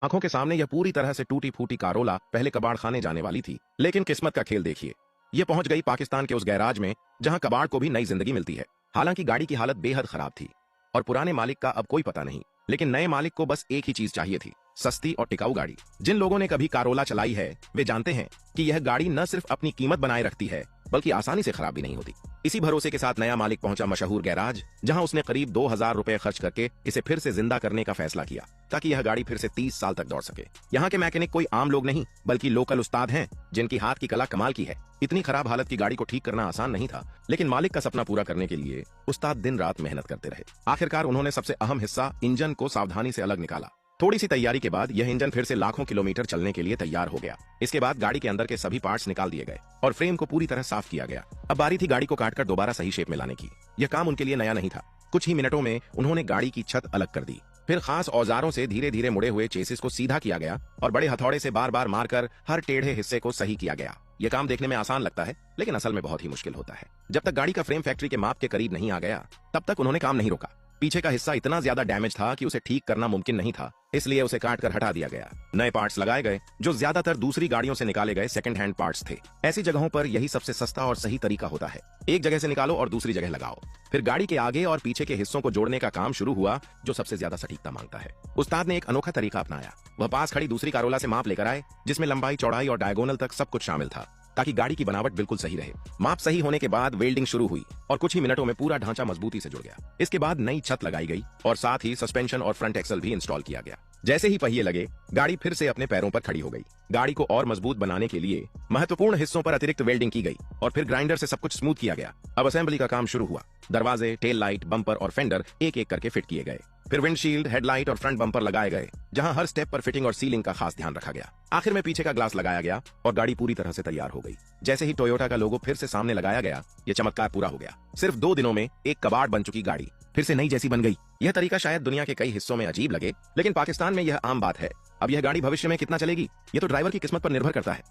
आंखों के सामने यह पूरी तरह से टूटी फूटी कारोला पहले कबाड़ खाने जाने वाली थी, लेकिन किस्मत का खेल देखिए, यह पहुंच गई पाकिस्तान के उस गैराज में जहां कबाड़ को भी नई जिंदगी मिलती है। हालांकि गाड़ी की हालत बेहद खराब थी और पुराने मालिक का अब कोई पता नहीं, लेकिन नए मालिक को बस एक ही चीज चाहिए थी, सस्ती और टिकाऊ गाड़ी। जिन लोगों ने कभी कारोला चलाई है वे जानते हैं कि यह गाड़ी न सिर्फ अपनी कीमत बनाए रखती है बल्कि आसानी से खराब भी नहीं होती। इसी भरोसे के साथ नया मालिक पहुंचा मशहूर गैराज, जहां उसने करीब 2000 रुपए खर्च करके इसे फिर से जिंदा करने का फैसला किया ताकि यह गाड़ी फिर से 30 साल तक दौड़ सके। यहाँ के मैकेनिक कोई आम लोग नहीं बल्कि लोकल उस्ताद हैं जिनकी हाथ की कला कमाल की है। इतनी खराब हालत की गाड़ी को ठीक करना आसान नहीं था, लेकिन मालिक का सपना पूरा करने के लिए उस्ताद दिन रात मेहनत करते रहे। आखिरकार उन्होंने सबसे अहम हिस्सा इंजन को सावधानी से अलग निकाला। थोड़ी सी तैयारी के बाद यह इंजन फिर से लाखों किलोमीटर चलने के लिए तैयार हो गया। इसके बाद गाड़ी के अंदर के सभी पार्ट्स निकाल दिए गए और फ्रेम को पूरी तरह साफ किया गया। अब बारी थी गाड़ी को काटकर दोबारा सही शेप में लाने की। यह काम उनके लिए नया नहीं था। कुछ ही मिनटों में उन्होंने गाड़ी की छत अलग कर दी। फिर खास औजारों से धीरे धीरे मुड़े हुए चेसिस को सीधा किया गया और बड़े हथौड़े से बार बार मारकर हर टेढ़े हिस्से को सही किया गया। यह काम देखने में आसान लगता है, लेकिन असल में बहुत ही मुश्किल होता है। जब तक गाड़ी का फ्रेम फैक्ट्री के माप के करीब नहीं आ गया, तब तक उन्होंने काम नहीं रोका। पीछे का हिस्सा इतना ज्यादा डैमेज था कि उसे ठीक करना मुमकिन नहीं था, इसलिए उसे काटकर हटा दिया गया। नए पार्ट्स लगाए गए जो ज्यादातर दूसरी गाड़ियों से निकाले गए सेकंड हैंड पार्ट्स थे। ऐसी जगहों पर यही सबसे सस्ता और सही तरीका होता है, एक जगह से निकालो और दूसरी जगह लगाओ। फिर गाड़ी के आगे और पीछे के हिस्सों को जोड़ने का काम शुरू हुआ, जो सबसे ज्यादा सटीकता मांगता है। उस्ताद ने एक अनोखा तरीका अपनाया। वह पास खड़ी दूसरी कारोला से माप लेकर आए, जिसमें लंबाई, चौड़ाई और डायगोनल तक सब कुछ शामिल था, ताकि गाड़ी की बनावट बिल्कुल सही रहे। माप सही होने के बाद वेल्डिंग शुरू हुई और कुछ ही मिनटों में पूरा ढांचा मजबूती से जुड़ गया। इसके बाद नई छत लगाई गई और साथ ही सस्पेंशन और फ्रंट एक्सल भी इंस्टॉल किया गया। जैसे ही पहिए लगे, गाड़ी फिर से अपने पैरों पर खड़ी हो गई। गाड़ी को और मजबूत बनाने के लिए महत्वपूर्ण हिस्सों पर अतिरिक्त वेल्डिंग की गई और फिर ग्राइंडर से सब कुछ स्मूथ किया गया। अब असेंबली का काम शुरू हुआ। दरवाजे, टेल लाइट, बम्पर और फेंडर एक एक करके फिट किए गए। फिर विंडशील्ड, हेडलाइट और फ्रंट बम्पर लगाए गए, जहां हर स्टेप पर फिटिंग और सीलिंग का खास ध्यान रखा गया। आखिर में पीछे का ग्लास लगाया गया और गाड़ी पूरी तरह से तैयार हो गई। जैसे ही टोयोटा का लोगो फिर से सामने लगाया गया, यह चमत्कार पूरा हो गया। सिर्फ 2 दिनों में एक कबाड़ बन चुकी गाड़ी फिर से नई जैसी बन गई। यह तरीका शायद दुनिया के कई हिस्सों में अजीब लगे, लेकिन पाकिस्तान में यह आम बात है। अब यह गाड़ी भविष्य में कितना चलेगी, यह तो ड्राइवर की किस्मत पर निर्भर करता है।